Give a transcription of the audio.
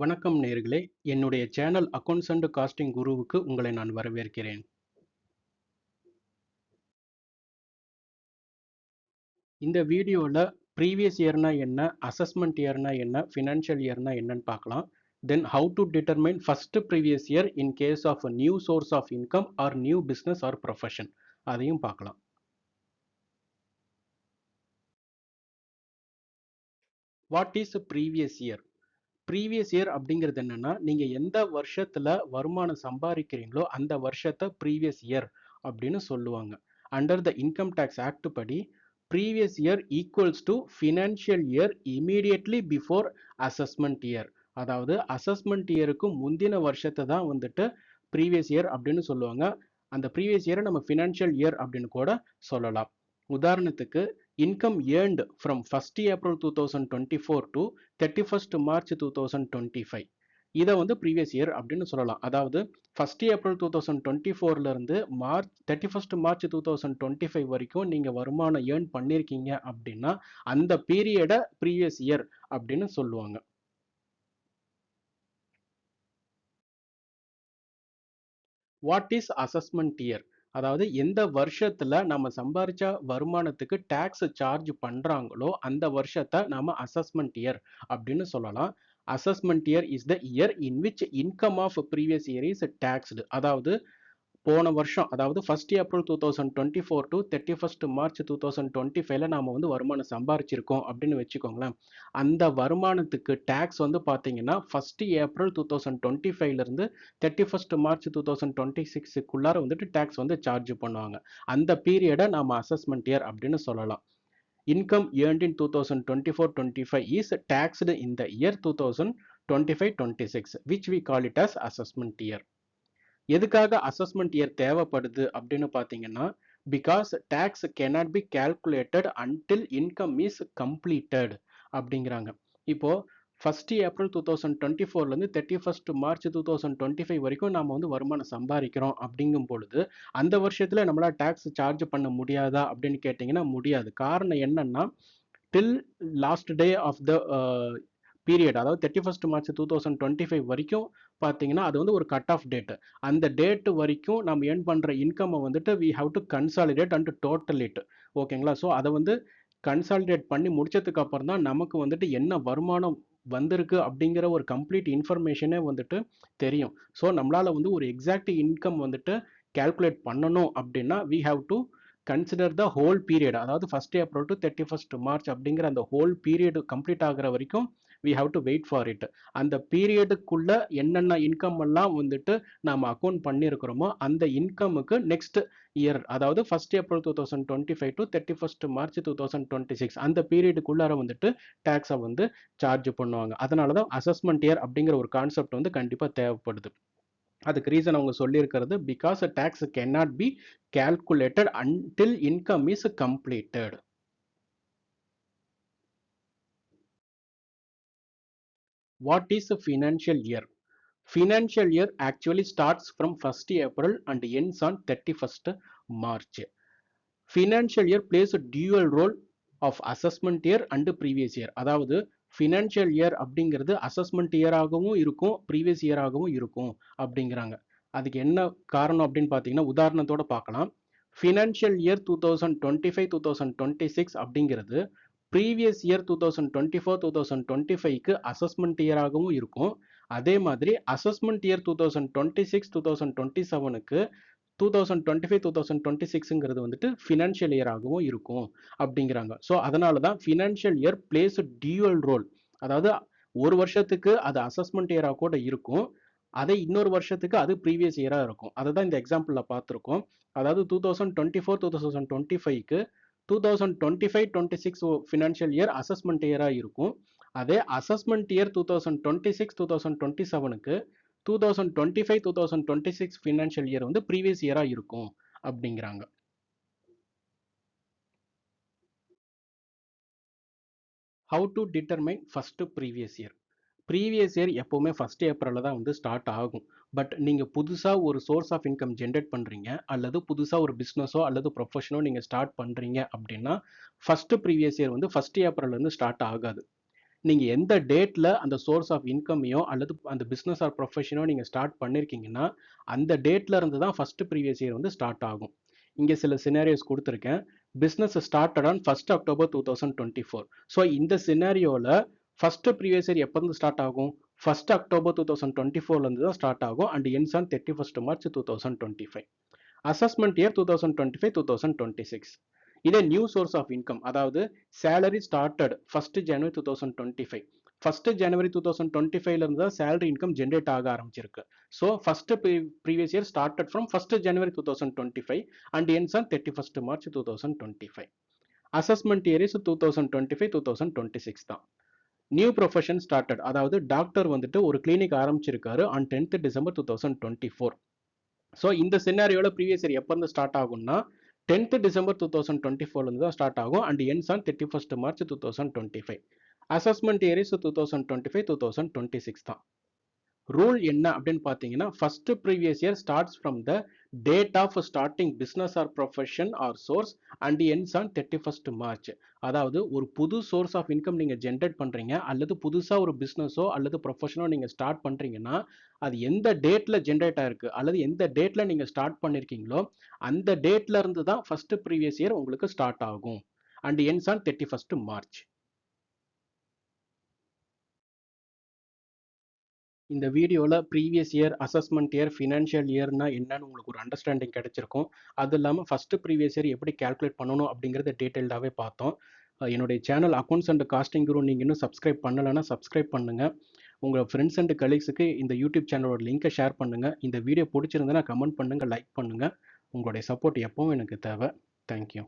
வணக்கம் நேயர்களே, என்னுடைய சேனல் அக்கவுண்ட்ஸ் அண்ட் காஸ்டிங் குருவுக்கு உங்களை நான் வரவேற்கிறேன். இந்த வீடியோல ப்ரீவியஸ் இயர்னா என்ன, அசஸ்மெண்ட் இயர்னா என்ன, ஃபினான்ஷியல் இயர்னா என்னன்னு பார்க்கலாம். Then how to determine first previous year in case of a new source of income or new business or profession அதையும் பார்க்கலாம். What is previous year? Previous year அப்படிங்கிறது என்னன்னா, நீங்க எந்த வருஷத்துல வருமானம் சம்பாதிக்கிறீங்களோ அந்த வருஷத்தை ப்ரீவியஸ் இயர் அப்படின்னு சொல்லுவாங்க. Under the income tax act படி previous year equals to financial year immediately before assessment year. அதாவது அசஸ்மெண்ட் இயருக்கு முந்தின வருஷத்தை தான் வந்துட்டு ப்ரீவியஸ் இயர் அப்படின்னு சொல்லுவாங்க. அந்த ப்ரீவியஸ் இயரை நம்ம ஃபினான்ஷியல் இயர் அப்படின்னு கூட சொல்லலாம். உதாரணத்துக்கு income earned from 1st April 2024 to 31st March 2025 இதை வந்து ப்ரீவியஸ் இயர் அப்படின்னு சொல்லலாம். அதாவது 1st April 2024ல இருந்து 31st March 2025 வரைக்கும் நீங்க வருமானம் ஏர்ன் பண்ணிருக்கீங்க அப்படின்னா அந்த பீரியடை ப்ரீவியஸ் இயர் அப்படின்னு சொல்லுவாங்க. What is assessment year? அதாவது எந்த வருஷத்துல நம்ம சம்பாரிச்ச வருமானத்துக்கு டேக்ஸ் சார்ஜ் பண்றாங்களோ அந்த வருஷத்தை நாம அசஸ்மெண்ட் இயர் அப்படின்னு சொல்லலாம். Assessment year is the year in which income of previous year is taxed. அதாவது போன வருஷம், அதாவது 1st April 2024 to 31st March 2025ல நாம வந்து வருமானம் சம்பாரிச்சிருக்கோம் அப்படின்னு வச்சுக்கோங்களேன். அந்த வருமானத்துக்கு டேக்ஸ் வந்து பார்த்தீங்கன்னா 1st April 2025ல இருந்து 31st March 2026க்குள்ளார வந்துட்டு டேக்ஸ் வந்து சார்ஜ் பண்ணுவாங்க. அந்த பீரியடை நாம அசஸ்மெண்ட் இயர் அப்படின்னு சொல்லலாம். Income earned in 2024-25 is taxed in the year 2025-26, which we call it as assessment year. எதுக்காக அசஸ்மெண்ட் இயர் தேவைப்படுது அப்படின்னு பார்த்தீங்கன்னா, because tax cannot be calculated until income is completed அப்படிங்கிறாங்க. இப்போ 1st April 2024லேருந்து 31st March 2025 வரைக்கும் நாம் வந்து வருமானம் சம்பாதிக்கிறோம் அப்படிங்கும் பொழுது அந்த வருஷத்தில் நம்மளால் டேக்ஸ் சார்ஜ் பண்ண முடியாதா அப்படின்னு கேட்டிங்கன்னா முடியாது. காரணம் என்னன்னா, till last day of the period, அதாவது 31st March 2025 வரைக்கும் பார்த்தீங்கன்னா அது வந்து ஒரு கட் ஆஃப் டேட். அந்த டேட் வரைக்கும் நம்ம ஏர்ன் பண்ணுற இன்கம்மை வந்துட்டு we have to consolidate and total it. ஓகேங்களா? ஸோ அதை வந்து கன்சாலிடேட் பண்ணி முடிச்சதுக்கு அப்புறம் தான் நமக்கு வந்துட்டு என்ன வருமானம் வந்திருக்கு அப்படிங்கிற ஒரு கம்ப்ளீட் இன்ஃபர்மேஷனே வந்துட்டு தெரியும். ஸோ நம்மளால் வந்து ஒரு எக்ஸாக்ட் இன்கம் வந்துட்டு கால்குலேட் பண்ணணும் அப்படின்னா we have to consider the whole period. அதாவது 1st April to 31st March அப்படிங்கிற அந்த ஹோல் பீரியட் கம்ப்ளீட் ஆகிற வரைக்கும் we have to wait for it. அந்த பீரியடுக்குள்ள என்னென்ன இன்கம் எல்லாம் வந்துட்டு நாம அக்கௌண்ட் பண்ணியிருக்கிறோமோ அந்த இன்கமுக்கு நெக்ஸ்ட் இயர், அதாவது 1st April 2025 to 31st March 2026 அந்த பீரியடுக்குள்ளார வந்துட்டு டேக்ஸை வந்து சார்ஜ் பண்ணுவாங்க. அதனால தான் அசஸ்மெண்ட் இயர் அப்படிங்கிற ஒரு கான்செப்ட் வந்து கண்டிப்பாக தேவைப்படுது. அதுக்கு ரீசன் அவங்க சொல்லியிருக்கிறது, because tax cannot be calculated until income is completed. What is a financial year? Financial year actually starts from 1st April and ends on 31st March. Financial year plays a dual role of assessment year and previous year. அதாவது financial year அப்படிங்கிறது assessment இயராகவும் இருக்கும், previous இயராகவும் இருக்கும் அப்படிங்கிறாங்க. அதுக்கு என்ன காரணம் அப்படின்னு பார்த்தீங்கன்னா உதாரணத்தோட பார்க்கலாம். ஃபினான்ஷியல் இயர் 2025-2026 அப்படிங்கிறது ப்ரீவியஸ் இயர் 2024-2025க்கு அசஸ்மெண்ட் இயராகவும் இருக்கும். அதே மாதிரி அசஸ்மெண்ட் இயர் 2026-2027க்கு 2025-2026ங்கிறது வந்துட்டு ஃபினான்ஷியல் இயராகவும் இருக்கும் அப்படிங்கிறாங்க. ஸோ அதனால தான் financial year plays dual role. அதாவது ஒரு வருஷத்துக்கு அது அசஸ்மெண்ட் இயராக கூட இருக்கும், அதே இன்னொரு வருஷத்துக்கு அது ப்ரீவியஸ் இயராக இருக்கும். அதை தான் இந்த எக்ஸாம்பிளில் பார்த்துருக்கோம். அதாவது 2024-2025க்கு 2025-26 ஃபினான்ஷியல் இயர் அசஸ்மெண்ட் இயராக இருக்கும். அதே அசஸ்மெண்ட் இயர் 2026-2027க்கு 2025-2026 ஃபினான்ஷியல் இயர் வந்து ப்ரீவியஸ் இயராக இருக்கும் அப்படிங்கிறாங்க. How to determine first previous year? Previous year எப்போவுமே 1st April தான் வந்து ஸ்டார்ட் ஆகும். பட் நீங்கள் புதுசாக ஒரு சோர்ஸ் ஆஃப் இன்கம் ஜென்ரேட் பண்ணுறீங்க அல்லது புதுசாக ஒரு பிஸ்னஸோ அல்லது ப்ரொஃபஷனோ நீங்கள் ஸ்டார்ட் பண்ணுறீங்க அப்படின்னா ஃபர்ஸ்ட் ப்ரீவியஸ் இயர் வந்து 1st April ஸ்டார்ட் ஆகாது. நீங்க எந்த டேட்ல அந்த சோர்ஸ் ஆஃப் இன்கமையோ அல்லது அந்த பிசினஸ் ஆர் ப்ரொஃபஷனோ நீங்க ஸ்டார்ட் பண்ணிருக்கீங்கன்னா அந்த டேட்ல இருந்து தான் ஃபர்ஸ்ட் ப்ரீவியஸ் இயர் வந்து ஸ்டார்ட் ஆகும். இங்க சில சினாரியோஸ் கொடுத்துருக்கேன். Business started on 1st October 2024. So இந்த சினாரியோல ஃபர்ஸ்ட் ப்ரீவியஸ் இயர் எப்போ இருந்து ஸ்டார்ட் ஆகும்? 1st அக்டோபர் 2024ல இருந்து தான் ஸ்டார்ட் ஆகும் and ends on 31st March 2025. Assessment year 2025-2026. இதே நியூ சோர்ஸ் ஆஃப் இன்கம், அதாவது சேலரி ஸ்டார்டட் 1st ஜனவரி 2025. 1st ஜனவரி 2025ல இருந்து தான் சேலரி இன்கம் ஜென்ரேட் ஆக ஆரம்பிச்சிருக்கு. So first previous year started from 1st January 2025 and ends on 31st March 2025. Assessment year is 2025-2026 தான். New profession started, அதாவது doctor வந்துட்டு ஒரு clinic ஆரம்பிச்சிருக்காரு ஆன் 10th டிசம்பர் 2024. ஸோ இந்த சினாரியோல ப்ரீவியஸ் இயர் எப்போ இருந்து ஸ்டார்ட் ஆகும்னா 10th டிசம்பர் 2024 இருந்து தான் ஸ்டார்ட் ஆகும் and ends on 31st March 2025. Assessment year is 2025-2026 தான். ரூல் என்ன அப்படின்னு பார்த்தீங்கன்னா, first previous year starts from the date of starting business or profession or source and ends on 31st March. அதாவது ஒரு புது சோர்ஸ் ஆஃப் இன்கம் நீங்கள் generate பண்ணுறீங்க அல்லது புதுசாக ஒரு பிஸ்னஸோ அல்லது ப்ரொஃபஷனோ நீங்கள் ஸ்டார்ட் பண்ணுறீங்கன்னா அது எந்த டேட்டில் ஜென்ரேட் ஆயிருக்கு அல்லது எந்த டேட்டில் நீங்கள் ஸ்டார்ட் பண்ணியிருக்கீங்களோ அந்த டேட்ல இருந்து தான் ஃபர்ஸ்ட் ப்ரீவியஸ் இயர் உங்களுக்கு ஸ்டார்ட் ஆகும் and ends on 31st March. இந்த வீடியோவில் previous year, assessment year, financial இயர்னா என்னன்னு உங்களுக்கு ஒரு அண்டர்ஸ்டாண்டிங் கிடைச்சிருக்கும். அது இல்லாமல் ஃபஸ்ட்டு ப்ரீவியஸ் இயர் எப்படி கால்குலேட் பண்ணணும் அப்படிங்கிறத டீட்டெயில்டாகவே பார்த்தோம். என்னுடைய channel accounts and costing Guru நீங்கள் இன்னும் சப்ஸ்கிரைப் பண்ணலைன்னா சப்ஸ்கிரைப் பண்ணுங்கள். உங்கள் ஃப்ரெண்ட்ஸ் அண்ட் கலீக்ஸுக்கு இந்த யூடியூப் சேனலோட லிங்கை ஷேர் பண்ணுங்கள். இந்த வீடியோ பிடிச்சிருந்ததுன்னா கமெண்ட் பண்ணுங்கள், லைக் பண்ணுங்கள். உங்களுடைய சப்போர்ட் எப்பவும் எனக்கு தேவை. தேங்க்யூ.